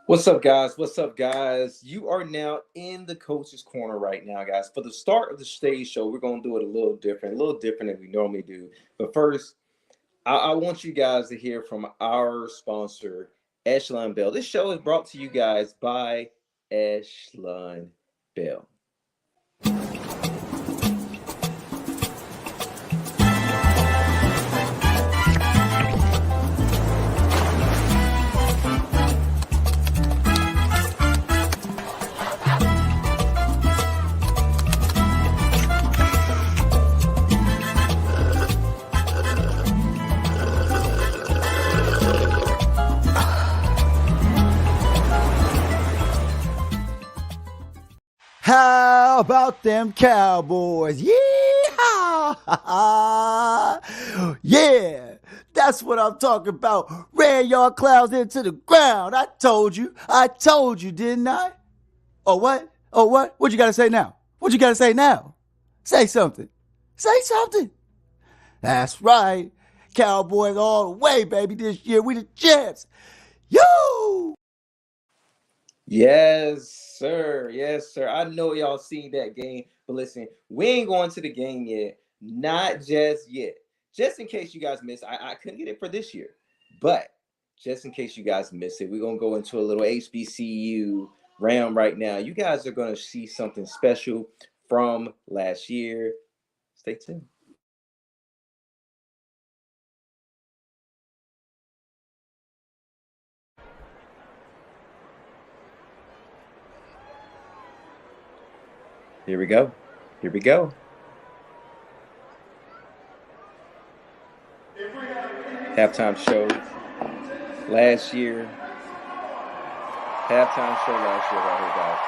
What's up, guys? What's up, guys? You are now in the coach's corner right now, guys. For the start of the stage show, we're going to do it a little different than we normally do. But first, I want you guys to hear from our sponsor, Echelon Bell. This show is brought to you guys by Echelon Bell. How about them Cowboys? Yeehaw! Yeah, that's what I'm talking about. Ran y'all clowns into the ground. I told you, didn't I? Oh, what? Oh, what? What you gotta say now? What you gotta say now? Say something. Say something. That's right. Cowboys all the way, baby. This year we the champs. Yo! Yes, sir. Yes, sir. I know y'all seen that game, but listen, we ain't going to the game yet. Not just yet. Just in case you guys missed, I couldn't get it for this year, but just in case you guys missed it, we're going to go into a little HBCU round right now. You guys are going to see something special from last year. Stay tuned. Here we go. Here we go. Halftime show last year. Halftime show last year right here, guys.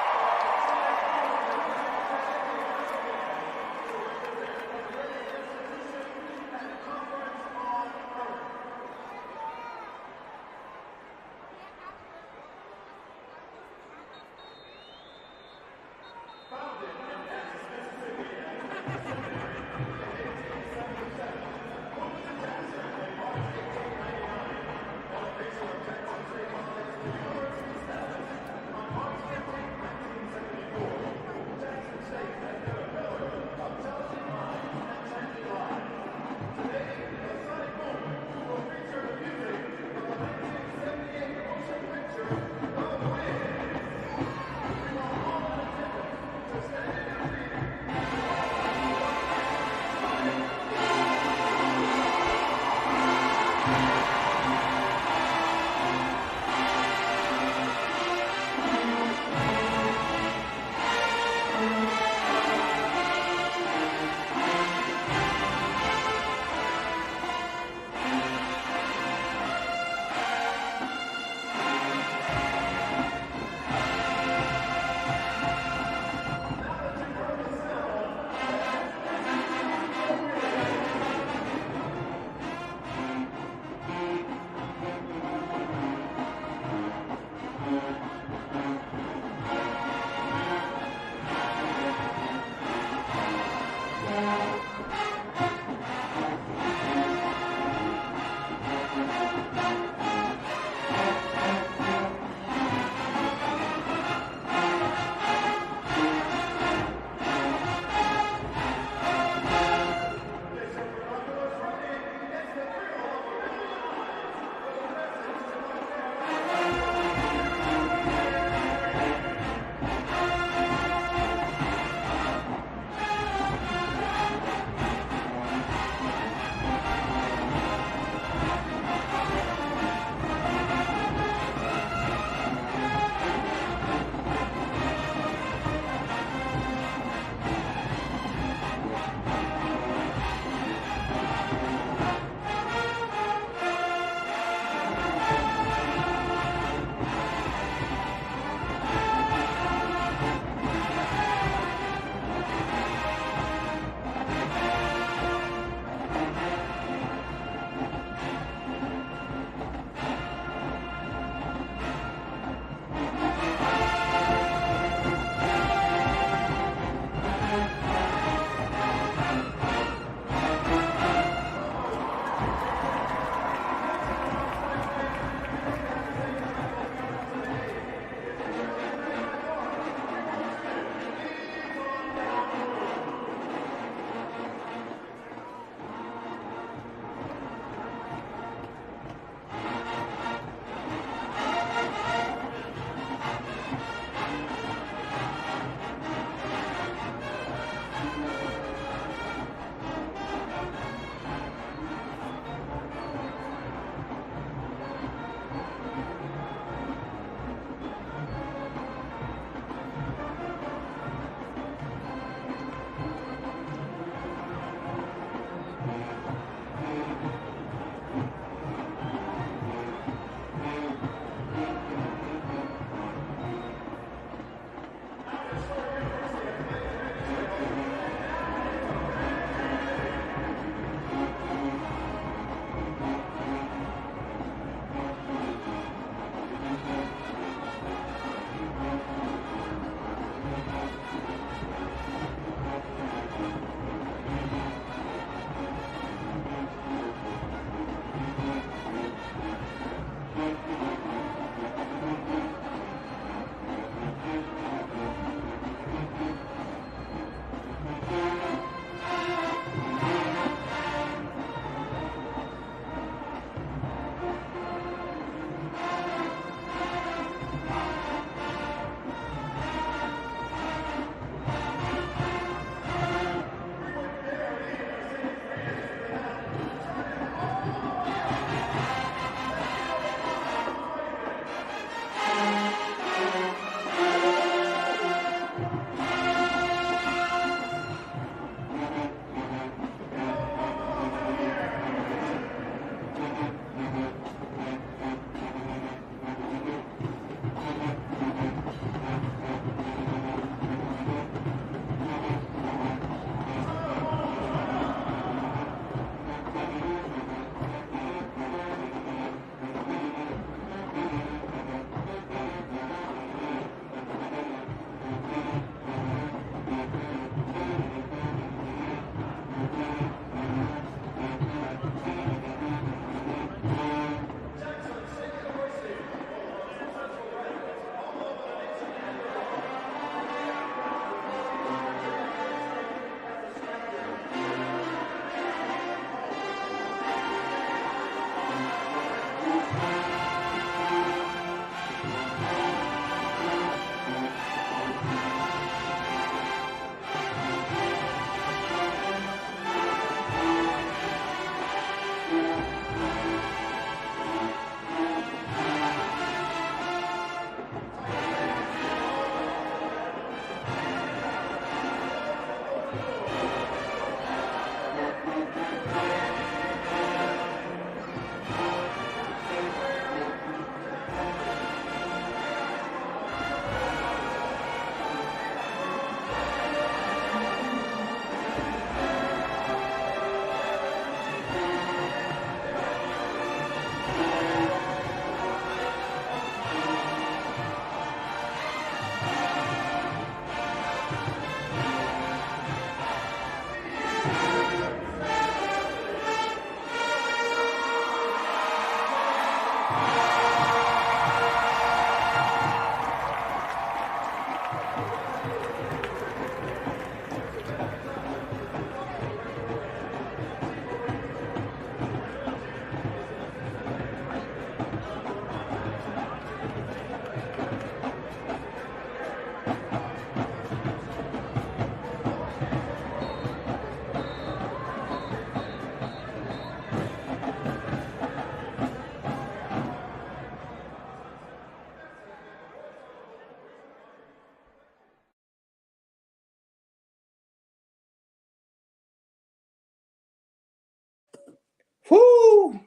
Whoo!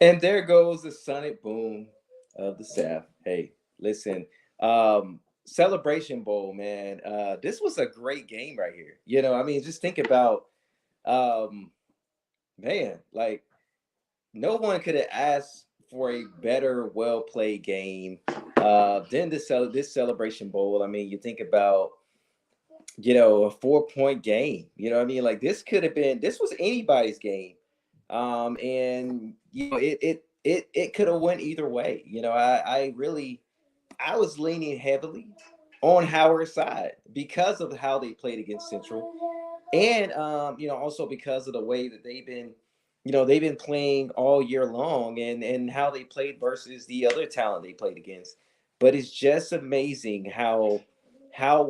And there goes the sonic boom of the South. Hey, listen, Celebration Bowl, man. This was a great game right here. I mean, just think about, um, man, like no one could have asked for a better, well played game than this Celebration Bowl. I mean, you think about a 4 point game. I mean? Like this was anybody's game. And it could have went either way. I was leaning heavily on Howard's side because of how they played against Central. And also because of the way that they've been playing all year long, and how they played versus the other talent they played against. But it's just amazing how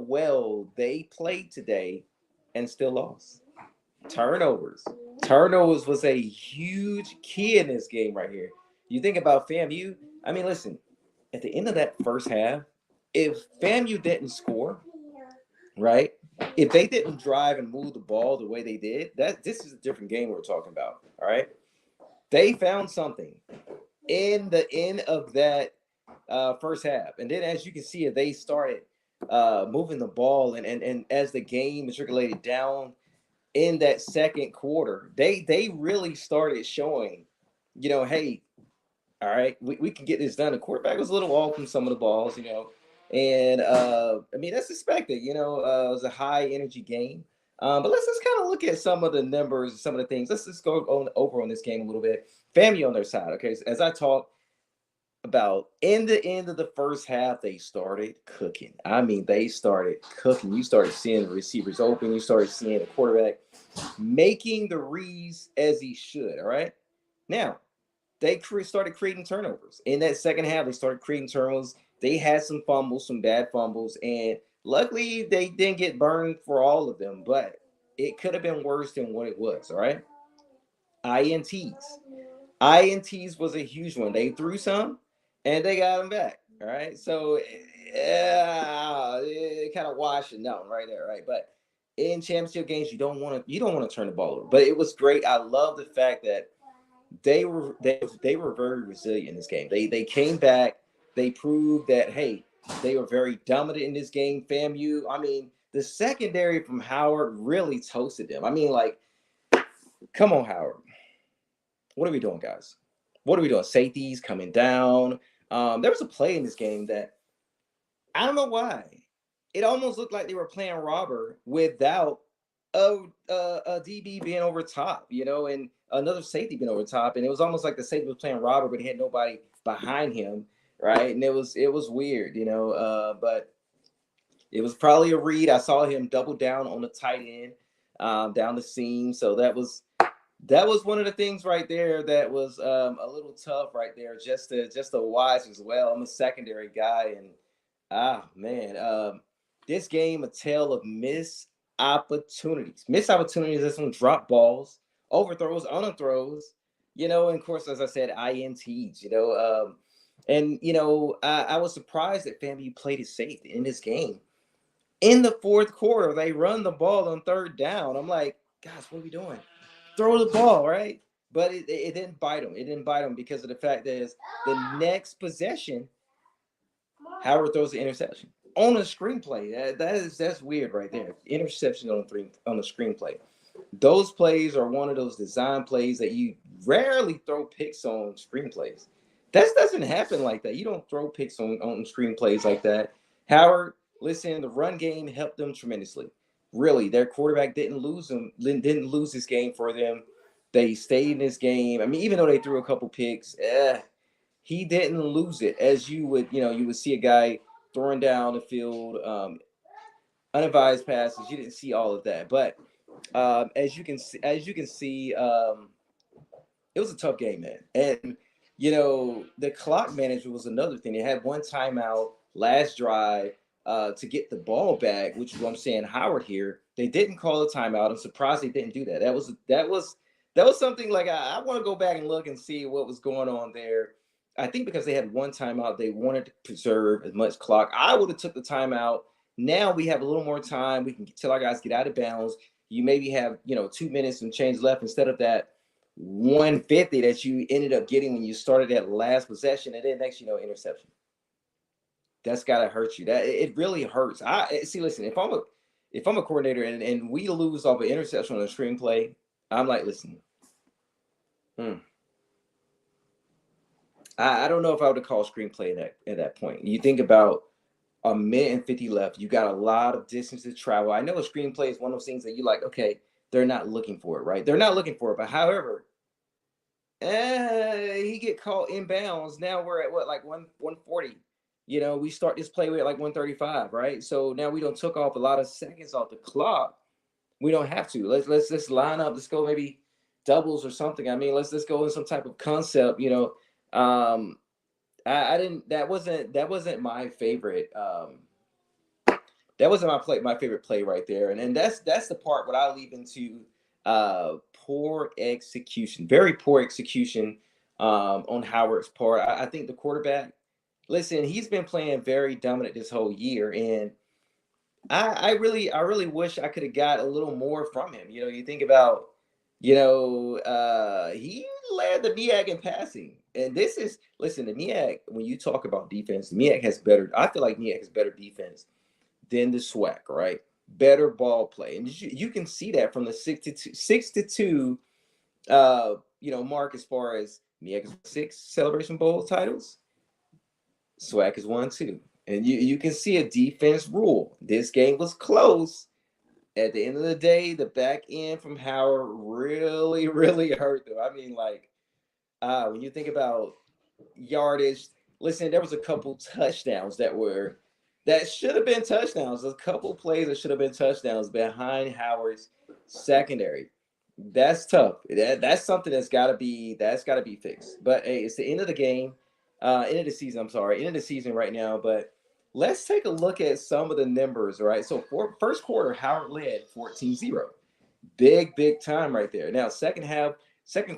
well they played today and still lost. Turnovers. Turnovers was a huge key in this game right here. You think about FAMU. I mean, listen, at the end of that first half, if FAMU didn't score, right? If they didn't drive and move the ball the way they did, this is a different game we're talking about. All right. They found something in the end of that first half. And then as you can see, they started moving the ball, and as the game circulated down in that second quarter, they really started showing, hey, all right, we can get this done. The quarterback was a little off from some of the balls, and I mean that's expected. It was a high energy game. But let's just kind of look at some of the numbers, some of the things. Let's just go over on this game a little bit. FAMU on their side, okay. So as I talked about in the end of the first half, they started cooking. I mean, they started cooking. You started seeing the receivers open. You started seeing the quarterback making the reads as he should. All right. Now, they started creating turnovers. In that second half, they started creating turnovers. They had some fumbles, some bad fumbles, and luckily they didn't get burned for all of them, but it could have been worse than what it was. All right. INTs. INTs was a huge one. They threw some and they got them back. All right. So yeah, it kind of washed it down right there, right? But in championship games, you don't want to turn the ball over. But it was great. I love the fact that they were very resilient in this game. They came back. They proved that hey, they were very dominant in this game. FAMU. I mean, the secondary from Howard really toasted them. I mean, like, come on, Howard. What are we doing, guys? What are we doing? Safeties coming down. There was a play in this game that I don't know why. It almost looked like they were playing robber without a DB being over top, and another safety being over top, and it was almost like the safety was playing robber, but he had nobody behind him, right? And it was weird, but it was probably a read. I saw him double down on the tight end, down the seam, so that was one of the things right there that was a little tough right there, just to watch as well. I'm a secondary guy, and man, this game a tale of missed opportunities. Missed opportunities. There's some drop balls, overthrows, underthrows. And of course, as I said, ints. And I was surprised that FAMU played it safe in this game. In the fourth quarter, they run the ball on third down. I'm like, guys, what are we doing? Throw the ball, right? But it didn't bite them. It didn't bite them because of the fact that the next possession, Howard throws the interception on a screenplay. That's weird right there. Interception on the screenplay. Those plays are one of those design plays that you rarely throw picks on screenplays. That doesn't happen like that. You don't throw picks on screenplays like that. Howard, listen, the run game helped them tremendously. Really, their quarterback didn't lose this game for them. They stayed in this game. I mean, even though they threw a couple picks, he didn't lose it as you would see a guy throwing down the field, unadvised passes. You didn't see all of that, but as you can see, it was a tough game, man. And the clock management was another thing. They had one timeout last drive to get the ball back, which is what I'm saying. Howard here, they didn't call a timeout. I'm surprised they didn't do that. That was something like I want to go back and look and see what was going on there. I think because they had one timeout, they wanted to preserve as much clock. I would have took the timeout. Now we have a little more time. We can tell our guys get out of bounds. You maybe have 2 minutes and change left instead of that. 150 that you ended up getting when you started that last possession, and then next interception. That's gotta hurt you. That it really hurts. I see. Listen, if I'm a coordinator and we lose off an interception on a screenplay, I'm like, listen, hmm, I don't know if I would have called screenplay at that point. You think about a minute and 50 left. You got a lot of distance to travel. I know a screenplay is one of those things that you like. Okay, they're not looking for it, right? They're not looking for it. But however, he get caught inbounds. Now we're at what, like 140. We start this play with like 135, right? So now we don't took off a lot of seconds off the clock. We don't have to. Let's line up. Let's go maybe doubles or something. I mean, let's go in some type of concept. I didn't. That wasn't my favorite. That wasn't my favorite play right there. And that's the part what I leave into poor execution, very poor execution on Howard's part. I think the quarterback. Listen, he's been playing very dominant this whole year, and I really wish I could have got a little more from him. You think about, he led the MEAC in passing. And this is, listen, the MEAC, when you talk about defense, the MEAC has better, I feel like MEAC has better defense than the SWAC, right? Better ball play. And you can see that from the 6-2 mark as far as MEAC is 6 Celebration Bowl titles. SWAC is 1-2. And you can see a defense rule. This game was close. At the end of the day, the back end from Howard really, really hurt them. I mean, like, when you think about yardage, listen, there was a couple touchdowns that should have been touchdowns. A couple plays that should have been touchdowns behind Howard's secondary. That's tough. That's something that's gotta be fixed. But hey, it's the end of the game, end of the season. I'm sorry, end of the season right now. But let's take a look at some of the numbers. Right. So for first quarter, Howard led 14-0. Big time right there. Now second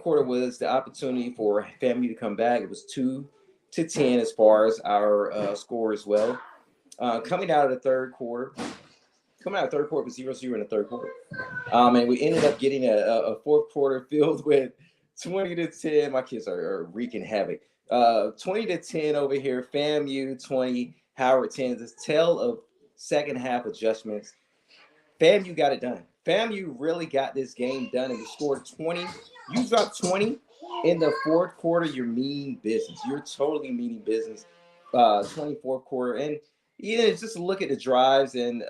quarter was the opportunity for FAMU to come back. It was 2-10 as far as our score as well. Coming out of the third quarter, it was 0-0 in the third quarter. And we ended up getting a fourth quarter filled with 20-10. My kids are wreaking havoc. 20-10 over here. FAMU 20, Howard 10. The tale of second half adjustments. FAMU got it done. FAMU really got this game done, and we scored 20. You dropped 20 in the fourth quarter. You're meaning business. You're totally meaning business. 24th quarter, and just look at the drives and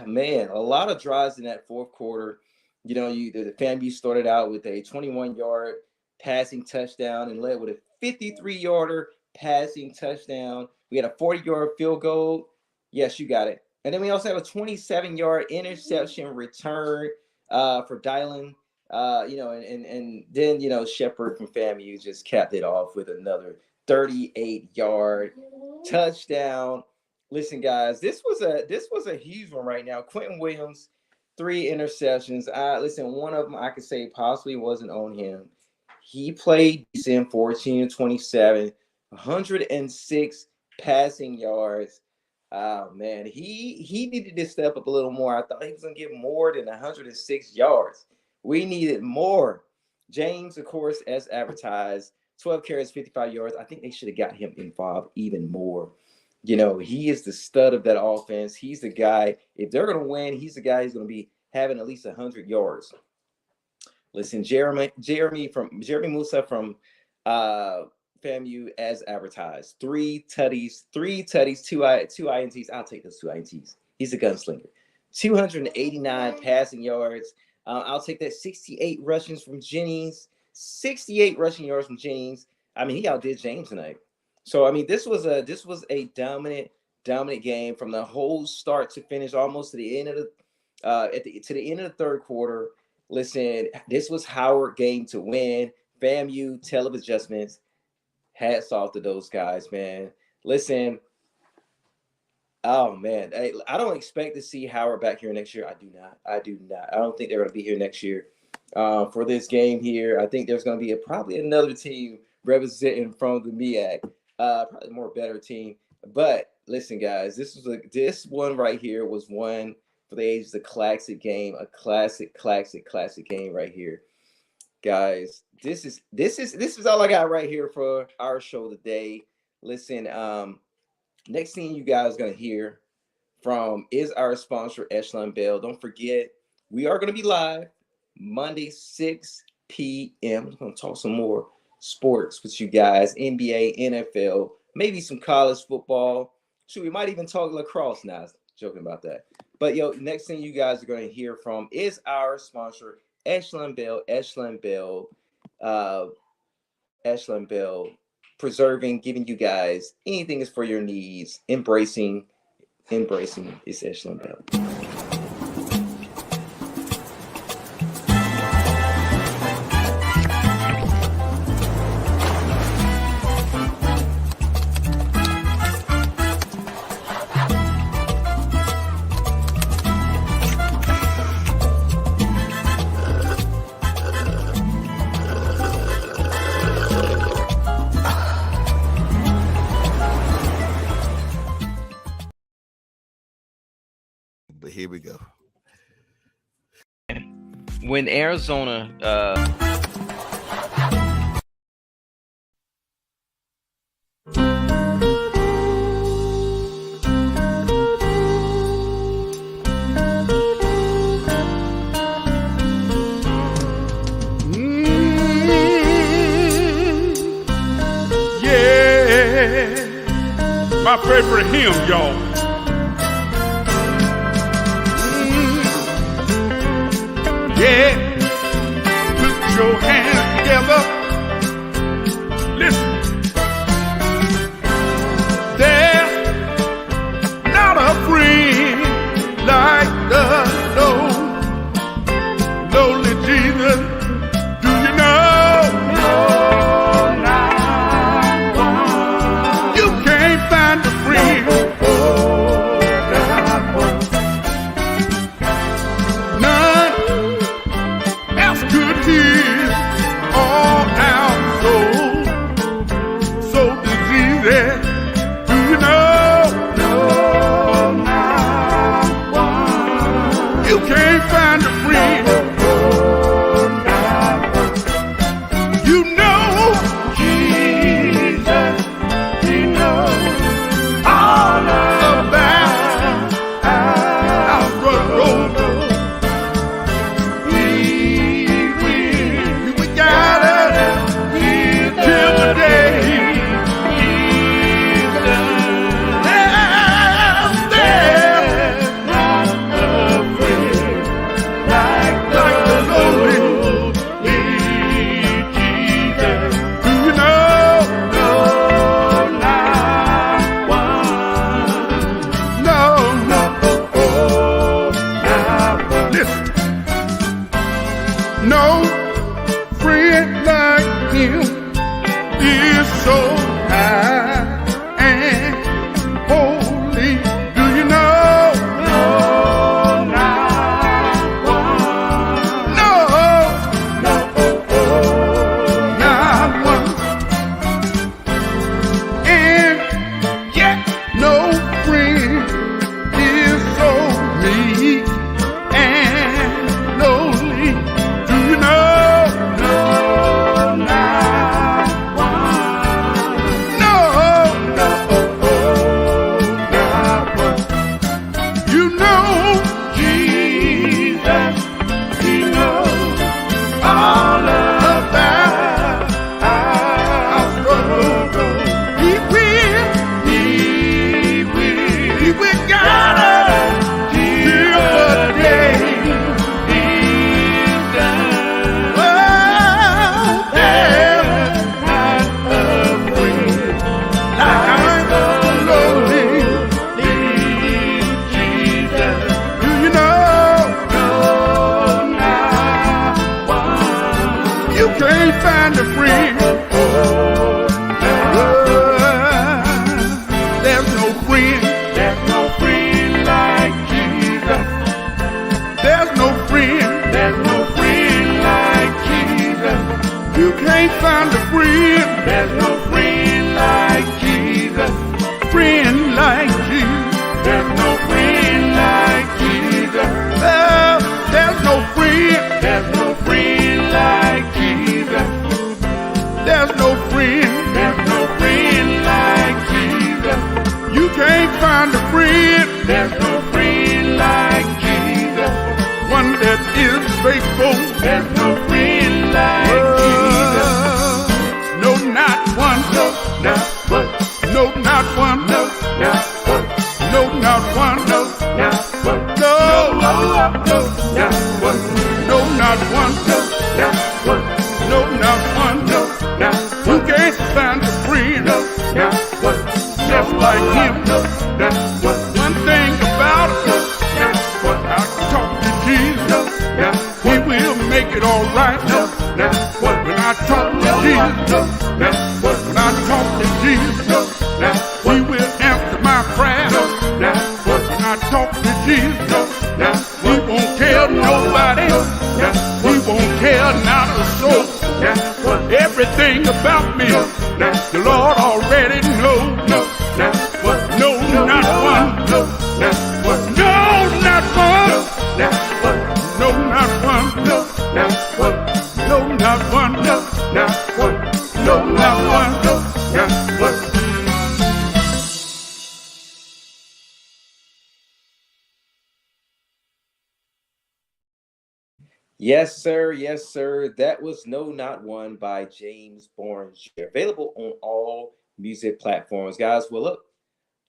man, a lot of drives in that fourth quarter. The FAMU started out with a 21-yard passing touchdown and led with a 53-yarder passing touchdown. We had a 40-yard field goal. Yes, you got it. And then we also have a 27-yard interception return for Dylan. And then Shepard from FAMU just capped it off with another 38-yard touchdown. Listen, guys, this was a huge one right now. Quentin Williams, 3 interceptions. Listen, one of them I could say possibly wasn't on him. He played decent, 14-27, 106 passing yards. Oh man, he needed to step up a little more. I thought he was gonna get more than 106 yards. We needed more. James, of course, as advertised, 12 carries, 55 yards. I think they should have got him involved even more. He is the stud of that offense. He's the guy. If they're going to win, he's the guy who's going to be having at least 100 yards. Listen, Jeremy Musa from FAMU as advertised. 3 tutties, 2 INTs. I'll take those 2 INTs. He's a gunslinger. 289 passing yards. I'll take that. 68 rushings from Jennings. 68 rushing yards from Jennings. I mean, he outdid James tonight. So I mean, this was a dominant game from the whole start to finish, almost to the end of the end of the third quarter. Listen, this was Howard game to win. FAMU, tale of adjustments. Hats off to those guys, man. Listen, oh man, I don't expect to see Howard back here next year. I do not. I don't think they're going to be here next year for this game here. I think there's going to be probably another team representing from the MEAC. Probably more better team. But listen, guys, this one right here was one for the ages, a classic game, a classic game right here. guys, this is all I got right here for our show today. Listen, next thing you guys are gonna hear from is our sponsor, Echelon Bell. Don't forget, we are gonna be live Monday, 6 p.m. We're gonna talk some more sports with you guys, NBA, NFL, maybe some college football. Shoot, we might even talk lacrosse now. Joking about that. But yo, next thing you guys are going to hear from is our sponsor, Echelon Bell. Echelon Bell, preserving, giving you guys anything is for your needs, embracing is Echelon Bell. But here we go. When Arizona my favorite hymn, y'all. Yeah, put your hands together. Listen, there's not a friend like the lowly Jesus. Do you know? No, not one. You can't find a friend. There's no friend like Jesus. There's no friend like Jesus. One that is faithful. There's no friend like Jesus. No, not one. No, not one. No, not one. No, not one. No, not one. No, not one. No, no, no, not one. No, not one. No, not one. No, not one. No, not one. You can't find a friend. No, not one. Just like him. No, not one. One thing about it. No, not one. I can talk to Jesus. No, not one. He will make it all right. No, not one. When I talk to Jesus. No, not one. When I talk to Jesus. No, not one. He will answer my prayer. No, not one. When I talk to Jesus. No, not one. He won't tell nobody. No, not one. He won't tell not a soul. No, not one. Everything about me. No, not the Lord already knows. No, not one. No, not one. No, not one. No, not one. No, not one. No, not one. No, not one. No, not one. No, not one. No, not one. No, not one. Yes, sir. Yes, sir. That was No Not One by James Bourne Jr. Available on all music platforms. Guys, well, look,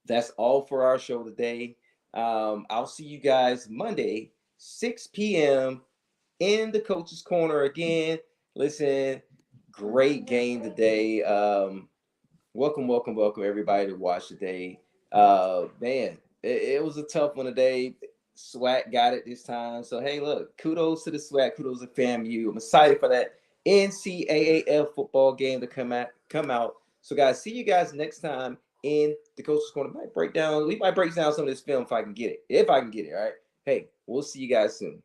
that's all for our show today. I'll see you guys Monday, 6 p.m. in the Coach's Corner again. Listen, great game today. Welcome everybody to watch today. Man, it was a tough one today. SWAC got it this time. So, hey, look, kudos to the SWAC. Kudos to FAMU. I'm excited for that NCAAF football game to come out. So, guys, see you guys next time in the Coach's Corner. We might break down some of this film if I can get it. All right? Hey, we'll see you guys soon.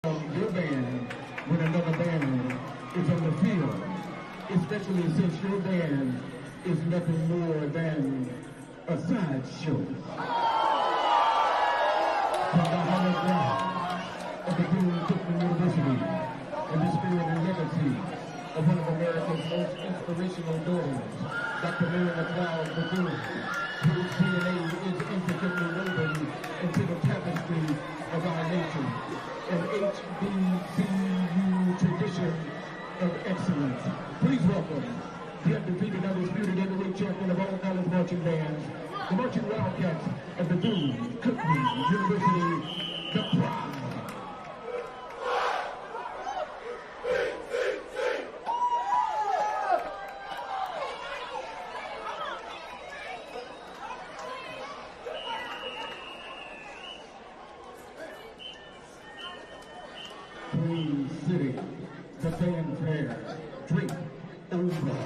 Your band when another band is on the field, especially since your band is nothing more than a sideshow. From the hallowed ground of the Whooo University, in the spirit and legacy of one of America's most inspirational daughters, Dr. Mary McLeod Bethune, whose DNA is intricately woven into the tapestry of our nation, an HBCU tradition of excellence. Please welcome the undefeated, undisputed heavyweight champion of all college marching bands, the Marching Wildcats of the Whooo University, the Pride. Queen City, the fanfare, drink over.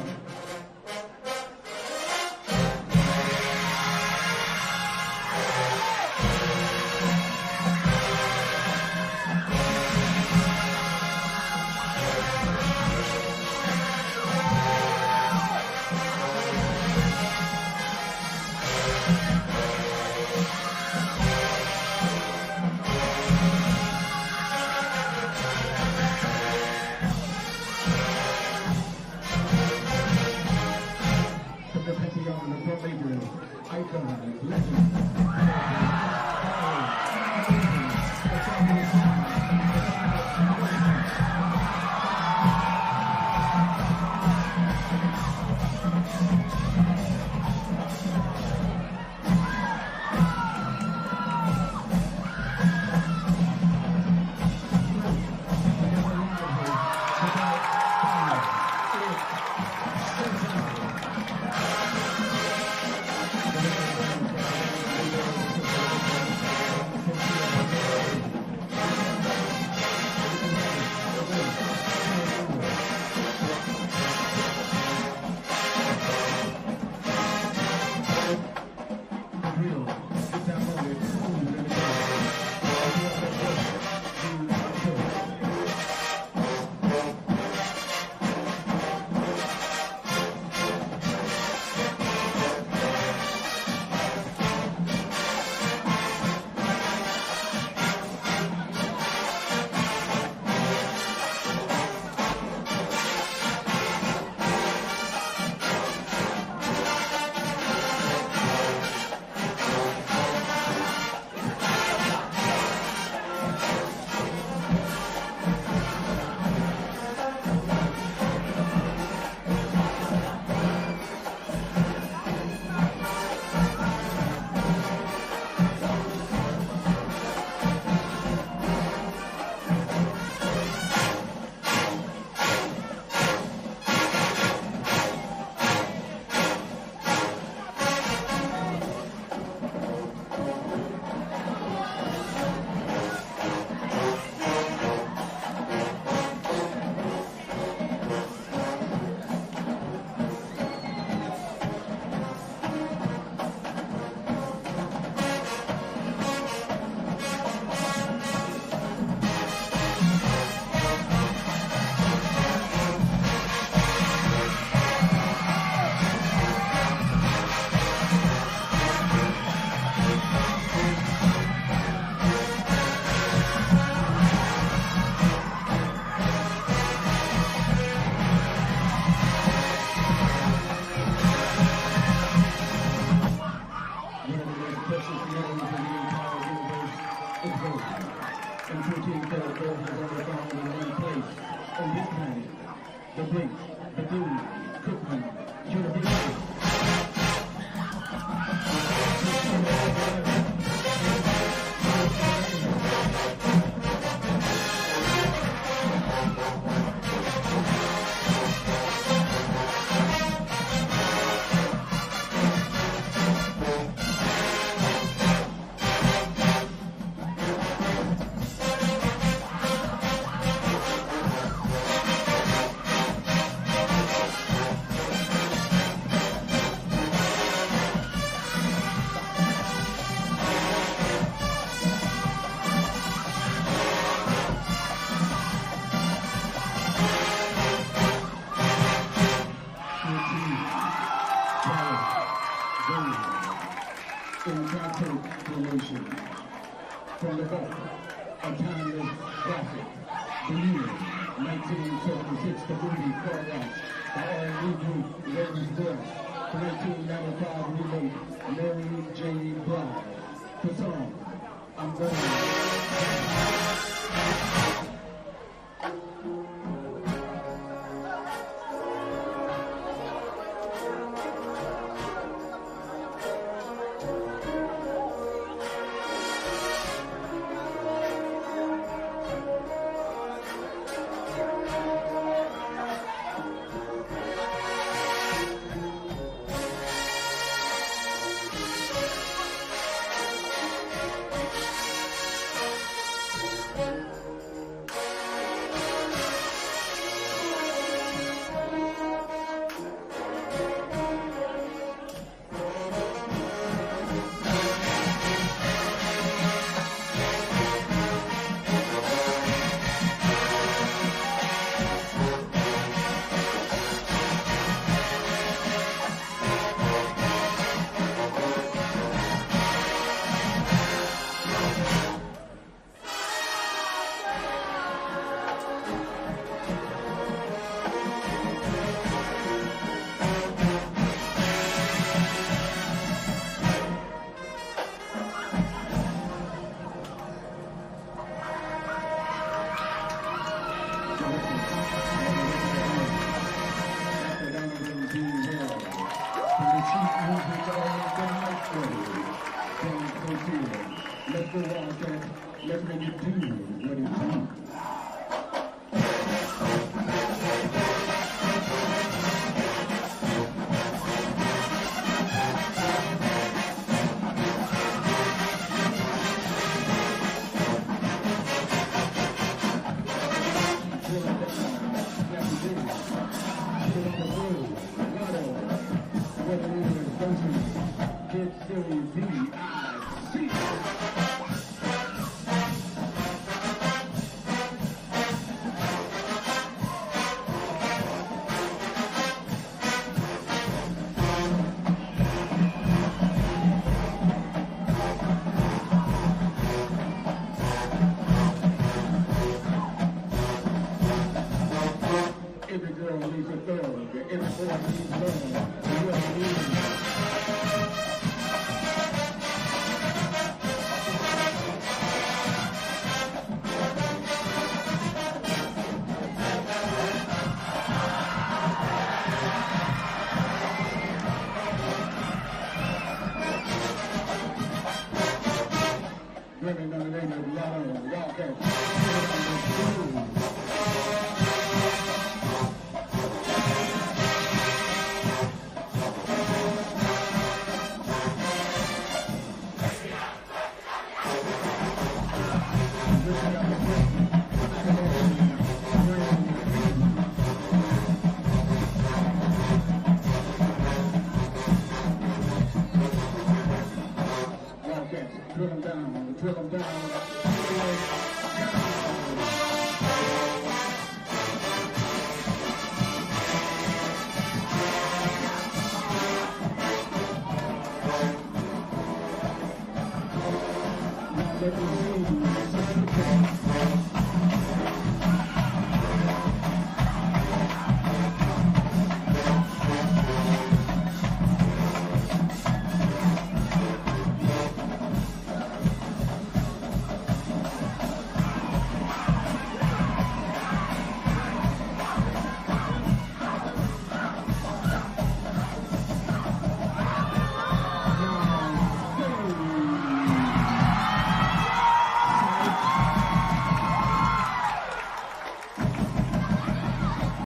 The great, the Whooo University. from the vault, a timeless classic. The year 1976, the movie Car Wash, the R&B group Ladies Breath, the 1995 remake Mary J. Blige. The song, I'm Going. Let's go on, let's make it do what it do. Every girl needs a thug, every boy needs love. Whoever needs women on the name of love, y'all can drill them down, drill them down. Let me see you.